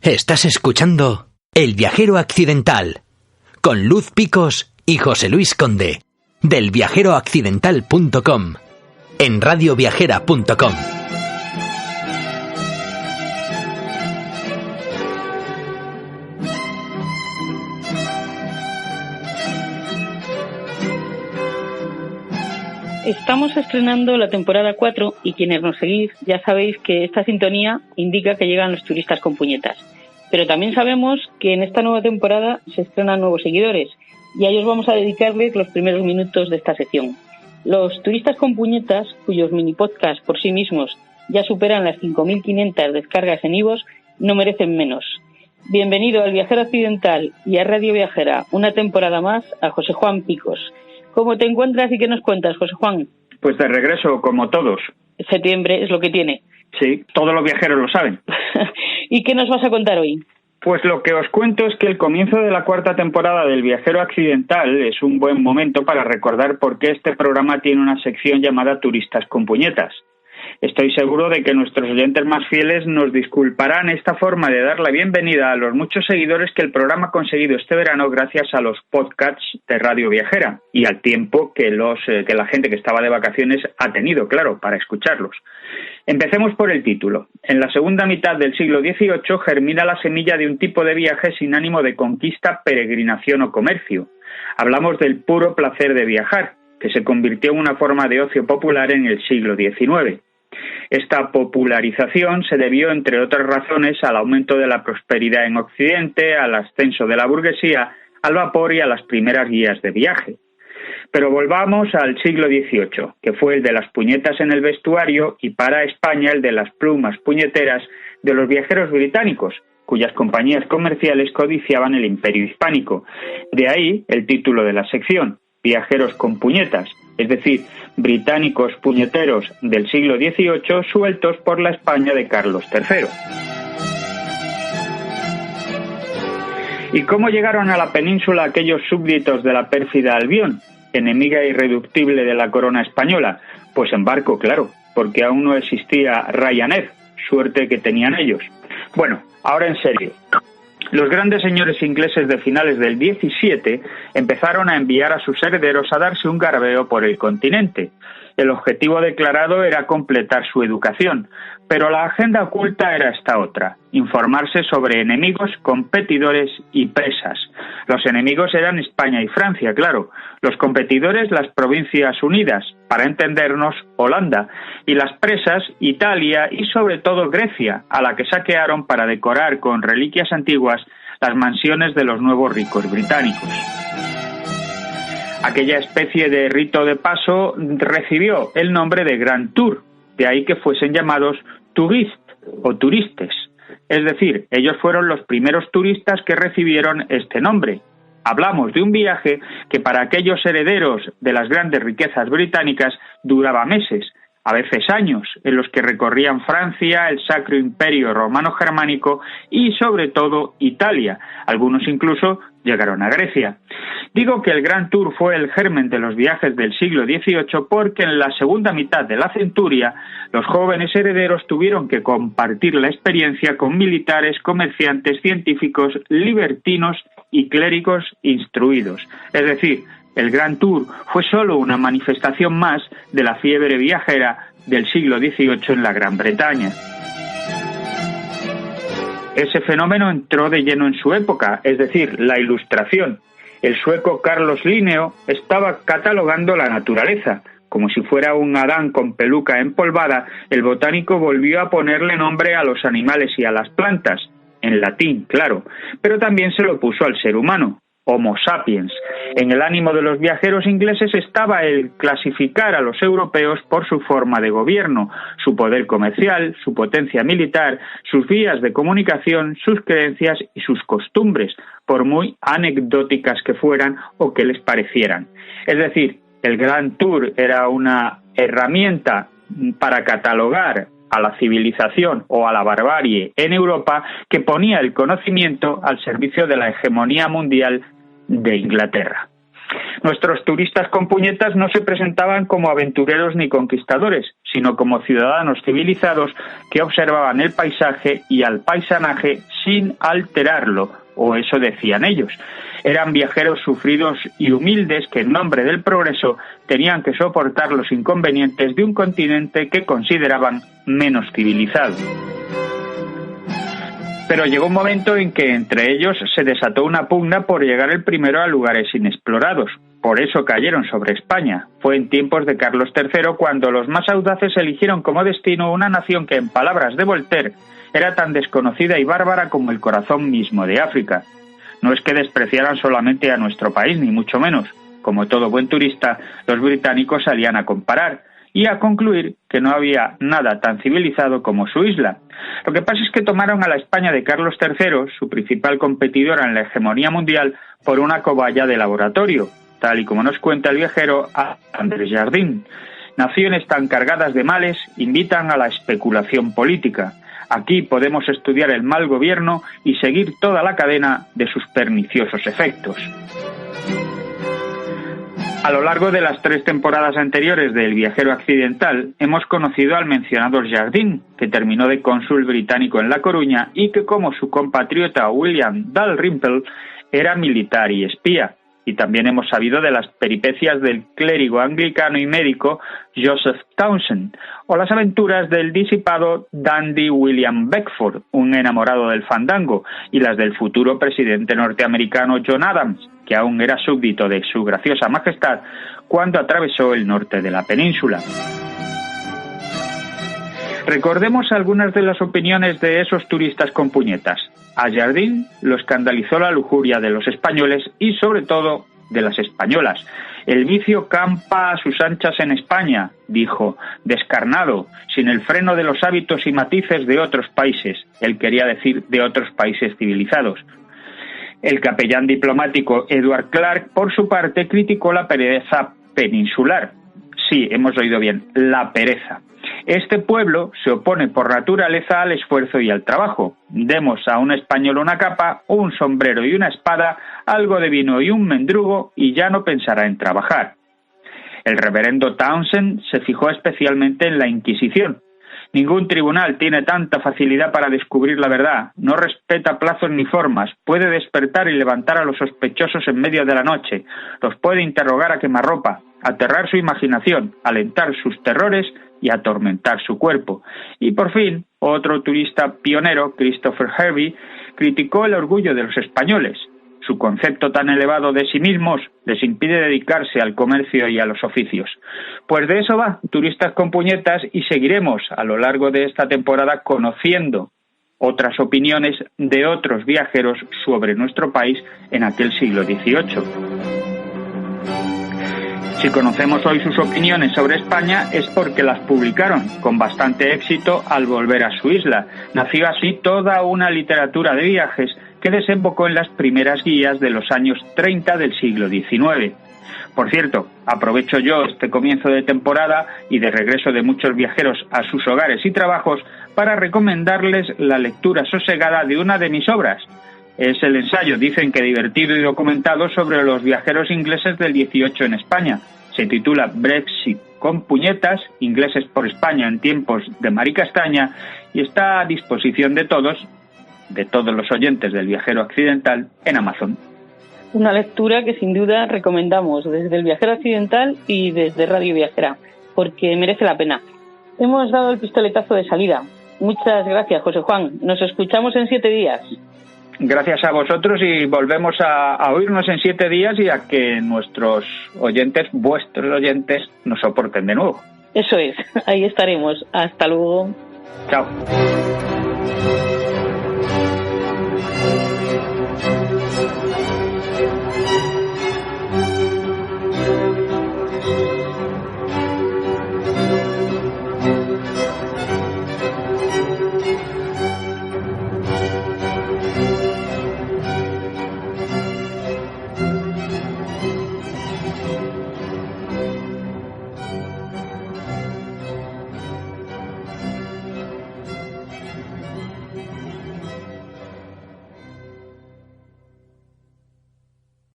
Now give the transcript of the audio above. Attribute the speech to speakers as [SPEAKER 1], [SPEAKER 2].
[SPEAKER 1] Estás escuchando El Viajero Accidental con Luz Picos y José Luis Conde del viajeroaccidental.com en radioviajera.com.
[SPEAKER 2] Estamos estrenando la temporada 4 y quienes nos seguís ya sabéis que esta sintonía indica que llegan los turistas con puñetas. Pero también sabemos que en esta nueva temporada se estrenan nuevos seguidores y a ellos vamos a dedicarles los primeros minutos de esta sección. Los turistas con puñetas, cuyos mini podcasts por sí mismos ya superan las 5.500 descargas en iVoox, no merecen menos. Bienvenido al Viajero Accidental y a Radio Viajera, una temporada más, a José Juan Picos. ¿Cómo te encuentras y qué nos cuentas, José Juan?
[SPEAKER 3] Pues de regreso, como todos.
[SPEAKER 2] Septiembre es lo que tiene.
[SPEAKER 3] Sí, todos los viajeros lo saben.
[SPEAKER 2] ¿Y qué nos vas a contar hoy?
[SPEAKER 3] Pues lo que os cuento es que el comienzo de la 4ª temporada del Viajero Accidental es un buen momento para recordar por qué este programa tiene una sección llamada Turistas con Puñetas. Estoy seguro de que nuestros oyentes más fieles nos disculparán esta forma de dar la bienvenida a los muchos seguidores que el programa ha conseguido este verano gracias a los podcasts de Radio Viajera y al tiempo que la gente que estaba de vacaciones ha tenido, claro, para escucharlos. Empecemos por el título. En la segunda mitad del siglo XVIII germina la semilla de un tipo de viaje sin ánimo de conquista, peregrinación o comercio. Hablamos del puro placer de viajar, que se convirtió en una forma de ocio popular en el siglo XIX. Esta popularización se debió, entre otras razones, al aumento de la prosperidad en Occidente, al ascenso de la burguesía, al vapor y a las primeras guías de viaje. Pero volvamos al siglo XVIII, que fue el de las puñetas en el vestuario y para España el de las plumas puñeteras de los viajeros británicos, cuyas compañías comerciales codiciaban el imperio hispánico. De ahí el título de la sección, Viajeros con puñetas, es decir, británicos puñeteros del siglo XVIII sueltos por la España de Carlos III. ¿Y cómo llegaron a la península aquellos súbditos de la pérfida Albión, enemiga irreductible de la corona española? Pues en barco, claro, porque aún no existía Ryanair, suerte que tenían ellos. Bueno, ahora en serio. Los grandes señores ingleses de finales del XVII empezaron a enviar a sus herederos a darse un garbeo por el continente. El objetivo declarado era completar su educación, pero la agenda oculta era esta otra: informarse sobre enemigos, competidores y presas. Los enemigos eran España y Francia, claro. Los competidores, las Provincias Unidas, para entendernos, Holanda. Y las presas, Italia y sobre todo Grecia, a la que saquearon para decorar con reliquias antiguas las mansiones de los nuevos ricos británicos. Aquella especie de rito de paso recibió el nombre de Grand Tour, de ahí que fuesen llamados touristes o turistes. Es decir, ellos fueron los primeros turistas que recibieron este nombre. Hablamos de un viaje que para aquellos herederos de las grandes riquezas británicas duraba meses, a veces años, en los que recorrían Francia, el Sacro Imperio Romano-Germánico y, sobre todo, Italia. Algunos incluso llegaron a Grecia. Digo que el Grand Tour fue el germen de los viajes del siglo XVIII porque en la segunda mitad de la centuria los jóvenes herederos tuvieron que compartir la experiencia con militares, comerciantes, científicos, libertinos y clérigos instruidos. Es decir, el Grand Tour fue solo una manifestación más de la fiebre viajera del siglo XVIII en la Gran Bretaña. Ese fenómeno entró de lleno en su época, es decir, la Ilustración. El sueco Carlos Linneo estaba catalogando la naturaleza. Como si fuera un Adán con peluca empolvada, el botánico volvió a ponerle nombre a los animales y a las plantas, en latín, claro, pero también se lo puso al ser humano. Homo sapiens. En el ánimo de los viajeros ingleses estaba el clasificar a los europeos por su forma de gobierno, su poder comercial, su potencia militar, sus vías de comunicación, sus creencias y sus costumbres, por muy anecdóticas que fueran o que les parecieran. Es decir, el Grand Tour era una herramienta para catalogar a la civilización o a la barbarie en Europa que ponía el conocimiento al servicio de la hegemonía mundial de Inglaterra. Nuestros turistas con puñetas no se presentaban como aventureros ni conquistadores, sino como ciudadanos civilizados que observaban el paisaje y al paisanaje sin alterarlo, o eso decían ellos. Eran viajeros sufridos y humildes que en nombre del progreso tenían que soportar los inconvenientes de un continente que consideraban menos civilizado. Pero llegó un momento en que entre ellos se desató una pugna por llegar el primero a lugares inexplorados. Por eso cayeron sobre España. Fue en tiempos de Carlos III cuando los más audaces eligieron como destino una nación que, en palabras de Voltaire, era tan desconocida y bárbara como el corazón mismo de África. No es que despreciaran solamente a nuestro país, ni mucho menos. Como todo buen turista, los británicos salían a comparar y a concluir que no había nada tan civilizado como su isla. Lo que pasa es que tomaron a la España de Carlos III, su principal competidora en la hegemonía mundial, por una cobaya de laboratorio, tal y como nos cuenta el viajero Andrés Jardín. Naciones tan cargadas de males invitan a la especulación política. Aquí podemos estudiar el mal gobierno y seguir toda la cadena de sus perniciosos efectos. A lo largo de las 3 temporadas anteriores de El viajero accidental, hemos conocido al mencionado Jardín, que terminó de cónsul británico en La Coruña y que, como su compatriota William Dalrymple, era militar y espía. Y también hemos sabido de las peripecias del clérigo anglicano y médico Joseph Townsend, o las aventuras del disipado dandy William Beckford, un enamorado del fandango, y las del futuro presidente norteamericano John Adams, que aún era súbdito de su graciosa majestad cuando atravesó el norte de la península. Recordemos algunas de las opiniones de esos turistas con puñetas. A Jardín lo escandalizó la lujuria de los españoles y, sobre todo, de las españolas. El vicio campa a sus anchas en España, dijo, descarnado, sin el freno de los hábitos y matices de otros países. Él quería decir de otros países civilizados. El capellán diplomático Edward Clark, por su parte, criticó la pereza peninsular. Sí, hemos oído bien, la pereza. Este pueblo se opone por naturaleza al esfuerzo y al trabajo. Demos a un español una capa, un sombrero y una espada, algo de vino y un mendrugo, y ya no pensará en trabajar. El reverendo Townsend se fijó especialmente en la Inquisición. Ningún tribunal tiene tanta facilidad para descubrir la verdad, no respeta plazos ni formas, puede despertar y levantar a los sospechosos en medio de la noche, los puede interrogar a quemarropa, aterrar su imaginación, alentar sus terrores y atormentar su cuerpo. Y por fin, otro turista pionero, Christopher Hervey, criticó el orgullo de los españoles. Su concepto tan elevado de sí mismos les impide dedicarse al comercio y a los oficios. Pues de eso va, Turistas con Puñetas, y seguiremos a lo largo de esta temporada conociendo otras opiniones de otros viajeros sobre nuestro país en aquel siglo XVIII. Si conocemos hoy sus opiniones sobre España es porque las publicaron con bastante éxito al volver a su isla. Nació así toda una literatura de viajes que desembocó en las primeras guías de los años 30 del siglo XIX. Por cierto, aprovecho yo este comienzo de temporada y de regreso de muchos viajeros a sus hogares y trabajos para recomendarles la lectura sosegada de una de mis obras. Es el ensayo, dicen que divertido y documentado, sobre los viajeros ingleses del 18 en España. Se titula Brexit con puñetas, ingleses por España en tiempos de Mari Castaña, y está a disposición de todos los oyentes del Viajero Accidental en Amazon.
[SPEAKER 2] Una lectura que sin duda recomendamos desde el Viajero Accidental y desde Radio Viajera, porque merece la pena. Hemos dado el pistoletazo de salida. Muchas gracias, José Juan. Nos escuchamos en 7 días.
[SPEAKER 3] Gracias a vosotros y volvemos a oírnos en 7 días y a que nuestros oyentes, vuestros oyentes, nos soporten de nuevo.
[SPEAKER 2] Eso es, ahí estaremos. Hasta luego.
[SPEAKER 3] Chao.